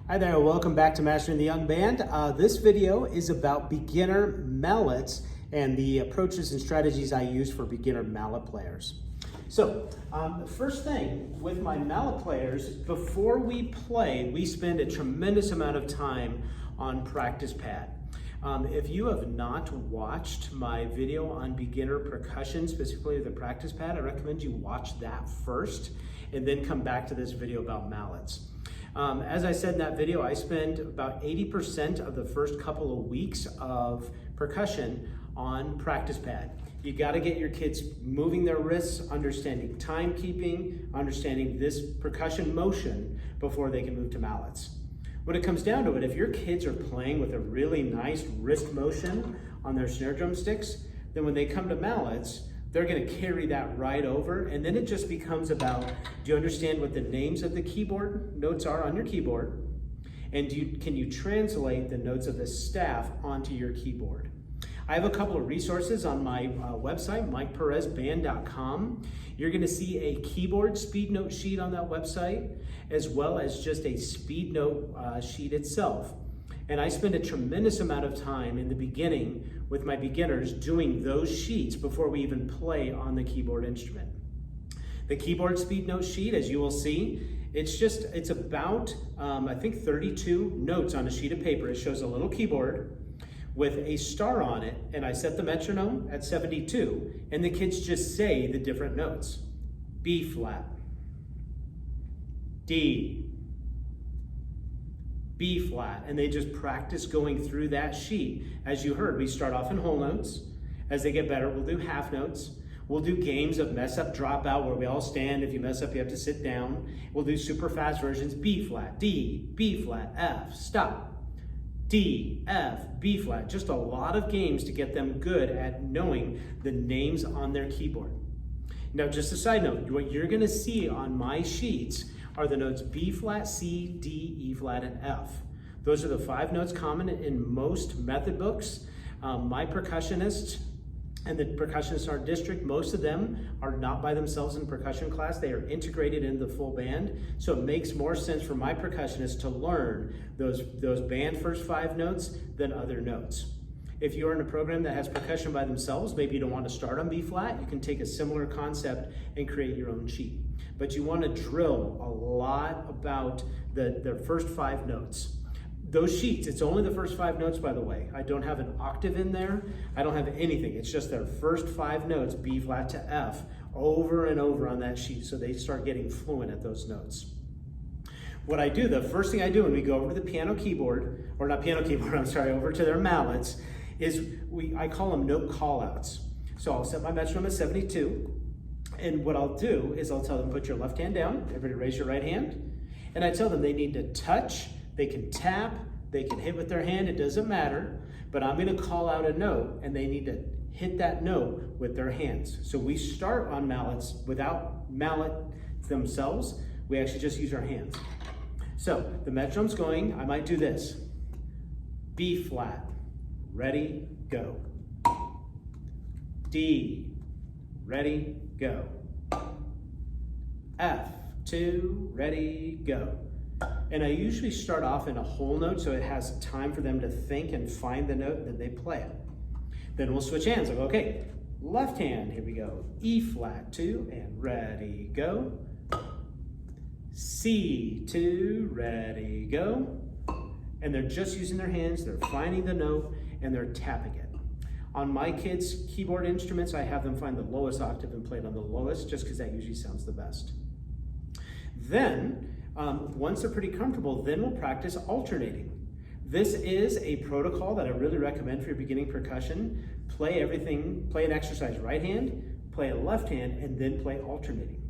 Hi there, welcome back to Mastering the Young Band. This video is about beginner mallets and the approaches and strategies I use for beginner mallet players. So, the first thing with my mallet players, before we play, we spend a tremendous amount of time on practice pad. If you have not watched my video on beginner percussion, specifically the practice pad, I recommend you watch that first and then come back to this video about mallets. As I said in that video, I spend about 80% of the first couple of weeks of percussion on practice pad. You got to get your kids moving their wrists, understanding timekeeping, understanding this percussion motion before they can move to mallets. When it comes down to it, if your kids are playing with a really nice wrist motion on their snare drum sticks, then when they come to mallets, they're going to carry that right over, and then it just becomes about, do you understand what the names of the keyboard notes are on your keyboard? And can you translate the notes of the staff onto your keyboard? I have a couple of resources on my website, mikeperezband.com. You're going to see a keyboard speed note sheet on that website, as well as just a speed note sheet itself. And I spend a tremendous amount of time in the beginning with my beginners doing those sheets before we even play on the keyboard instrument. The keyboard speed note sheet, as you will see, it's about, I think 32 notes on a sheet of paper. It shows a little keyboard with a star on it, and I set the metronome at 72, and the kids just say the different notes. B flat, D, B flat, and they just practice going through that sheet. As you heard, we start off in whole notes. As they get better, we'll do half notes. We'll do games of mess up, drop out, where we all stand. If you mess up, you have to sit down. We'll do super fast versions, B flat, D, B flat, F, stop, D, F, B flat. Just a lot of games to get them good at knowing the names on their keyboard. Now, just a side note, what you're gonna see on my sheets are the notes B flat, C, D, E flat, and F. Those are the 5 notes common in most method books. My percussionists and the percussionists in our district, most of them are not by themselves in percussion class. They are integrated into the full band. So it makes more sense for my percussionists to learn those band first 5 notes than other notes. If you're in a program that has percussion by themselves, maybe you don't want to start on B flat, you can take a similar concept and create your own sheet. But you want to drill a lot about the first 5 notes. Those sheets, it's only the first 5 notes, by the way. I don't have an octave in there. I don't have anything. It's just their first 5 notes, B flat to F, over and over on that sheet, so they start getting fluent at those notes. What I do, the first thing I do when we go over to the piano keyboard, or not piano keyboard, I'm sorry, over to their mallets, is I call them note call-outs. So I'll set my metronome at 72, and what I'll do is I'll tell them, put your left hand down, everybody raise your right hand, and I tell them they need to touch, they can tap, they can hit with their hand, it doesn't matter, but I'm gonna call out a note, and they need to hit that note with their hands. So we start on mallets without mallet themselves, we actually just use our hands. So the metronome's going, I might do this. B flat, ready, go. D, ready, go. F, 2, ready, go. And I usually start off in a whole note so it has time for them to think and find the note, then they play it. Then we'll switch hands. I'll go, okay, left hand, here we go. E flat, 2, and ready, go. C, 2, ready, go. And they're just using their hands, they're finding the note, and they're tapping it. On my kids' keyboard instruments, I have them find the lowest octave and play it on the lowest, just because that usually sounds the best. Then, once they're pretty comfortable, then we'll practice alternating. This is a protocol that I really recommend for your beginning percussion. Play an exercise right hand, play a left hand, and then play alternating.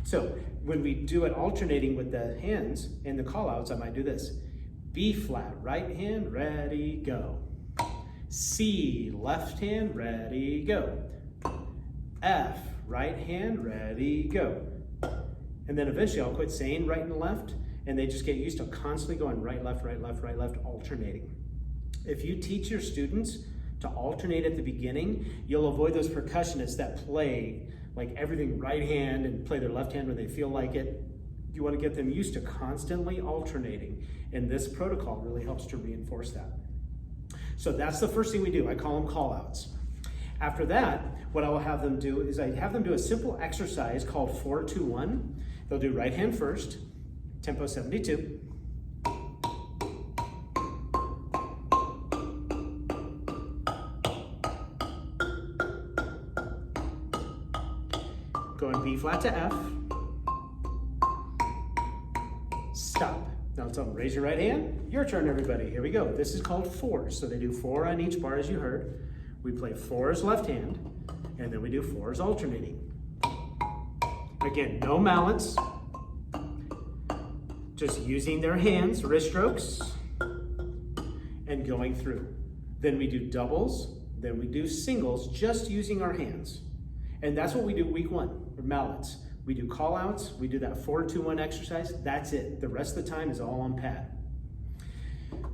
So when we do it alternating with the hands and the call-outs, I might do this. B flat, right hand, ready, go. C, left hand, ready, go. F, right hand, ready, go. And then eventually I'll quit saying right and left, and they just get used to constantly going right, left, right, left, right, left, alternating. If you teach your students to alternate at the beginning, you'll avoid those percussionists that play like everything right hand and play their left hand when they feel like it. You want to get them used to constantly alternating, and this protocol really helps to reinforce that. So that's the first thing we do. I call them call-outs. After that, what I will have them do is I have them do a simple exercise called 4-2-1. They'll do right hand first, tempo 72. Going B flat to F. Stop. Now tell them, raise your right hand. Your turn, everybody. Here we go. This is called fours. So they do 4 on each bar, as you heard. We play 4s left hand, and then we do 4s alternating. Again, no mallets. Just using their hands, wrist strokes, and going through. Then we do doubles, then we do singles, just using our hands. And that's what we do week 1, or mallets. We do call outs, we do that 4-2-1 exercise, that's it. The rest of the time is all on pad.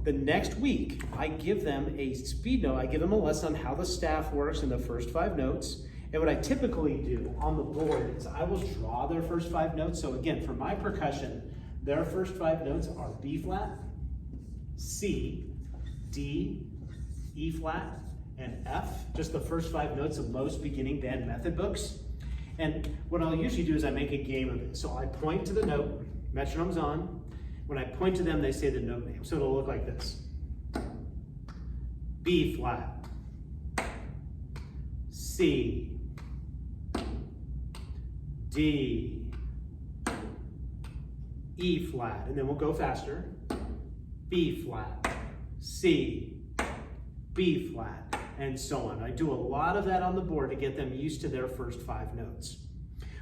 The next week, I give them a speed note, I give them a lesson on how the staff works in the first 5 notes. And what I typically do on the board is I will draw their first 5 notes. So again, for my percussion, their first 5 notes are B flat, C, D, E flat, and F, just the first 5 notes of most beginning band method books. And what I'll usually do is I make a game of it. So I point to the note, metronome's on. When I point to them, they say the note name. So it'll look like this. B flat, C, D, E flat, and then we'll go faster. B flat, C, B flat, and so on. I do a lot of that on the board to get them used to their first 5 notes.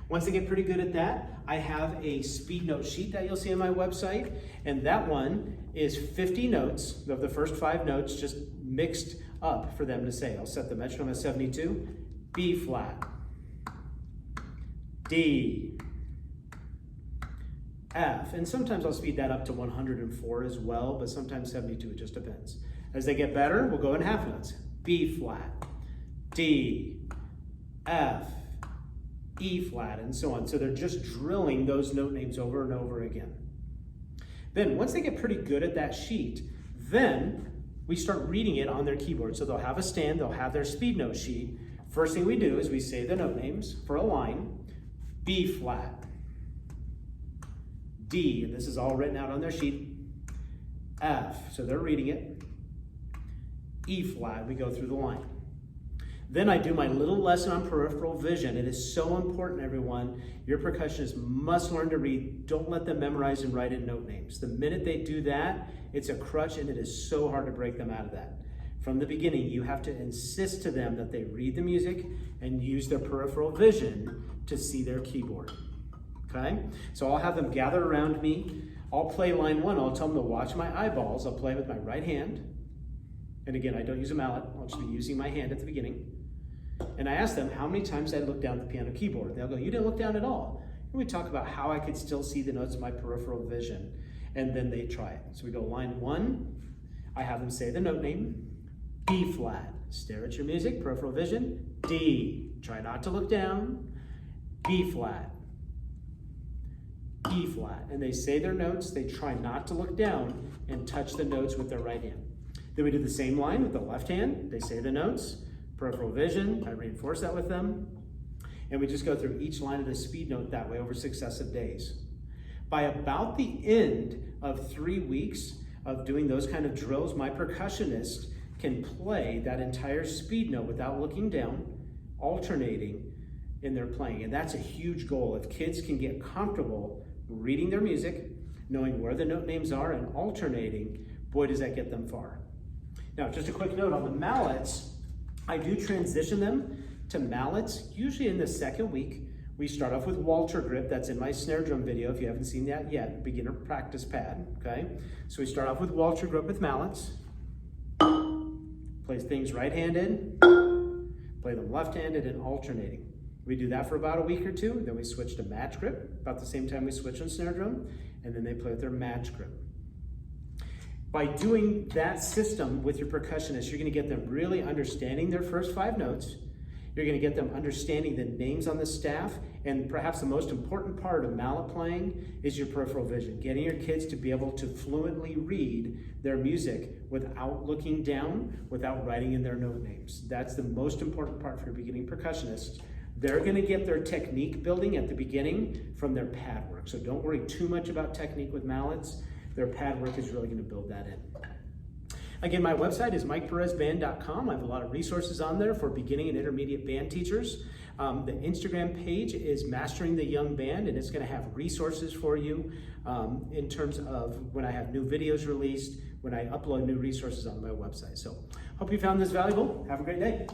Once they get pretty good at that, I have a speed note sheet that you'll see on my website, and that one is 50 notes of the first 5 notes just mixed up for them to say. I'll set the metronome at 72, B flat, D, F, and sometimes I'll speed that up to 104 as well, but sometimes 72, it just depends. As they get better, we'll go in half notes. B flat, D, F, E flat, and so on. So they're just drilling those note names over and over again. Then once they get pretty good at that sheet, then we start reading it on their keyboard. So they'll have a stand, they'll have their speed note sheet. First thing we do is we say the note names for a line. B flat, D, and this is all written out on their sheet. F, so they're reading it. E flat, we go through the line. Then I do my little lesson on peripheral vision. It is so important, everyone. Your percussionists must learn to read. Don't let them memorize and write in note names. The minute they do that, it's a crutch, and it is so hard to break them out of that. From the beginning, you have to insist to them that they read the music and use their peripheral vision to see their keyboard. Okay? So I'll have them gather around me. I'll play line 1. I'll tell them to watch my eyeballs. I'll play with my right hand. And again, I don't use a mallet. I'll just be using my hand at the beginning. And I ask them how many times I look down at the piano keyboard. They'll go, you didn't look down at all. And we talk about how I could still see the notes of my peripheral vision. And then they try it. So we go line 1. I have them say the note name. B flat. Stare at your music, peripheral vision. D. Try not to look down. B flat. E flat. And they say their notes. They try not to look down and touch the notes with their right hand. Then we do the same line with the left hand. They say the notes. Peripheral vision, I reinforce that with them. And we just go through each line of the speed note that way over successive days. By about the end of 3 weeks of doing those kind of drills, my percussionist can play that entire speed note without looking down, alternating in their playing. And that's a huge goal. If kids can get comfortable reading their music, knowing where the note names are, and alternating, boy, does that get them far. Now, just a quick note on the mallets. I do transition them to mallets, usually in the 2nd week. We start off with Walter grip. That's in my snare drum video if you haven't seen that yet, beginner practice pad, okay? So we start off with Walter grip with mallets. Play things right-handed, play them left-handed, and alternating. We do that for about a week or 2, then we switch to match grip, about the same time we switch on snare drum, and then they play with their match grip. By doing that system with your percussionist, you're going to get them really understanding their first 5 notes. You're going to get them understanding the names on the staff And perhaps the most important part of mallet playing is your peripheral vision, getting your kids to be able to fluently read their music without looking down, without writing in their note names. That's the most important part for beginning percussionists. They're going to get their technique building at the beginning from their pad work. So don't worry too much about technique with mallets. Their pad work is really going to build that in. Again, my website is mikeperezband.com. I have a lot of resources on there for beginning and intermediate band teachers. The Instagram page is Mastering the Young Band, and it's going to have resources for you in terms of when I have new videos released, when I upload new resources on my website. So hope you found this valuable. Have a great day.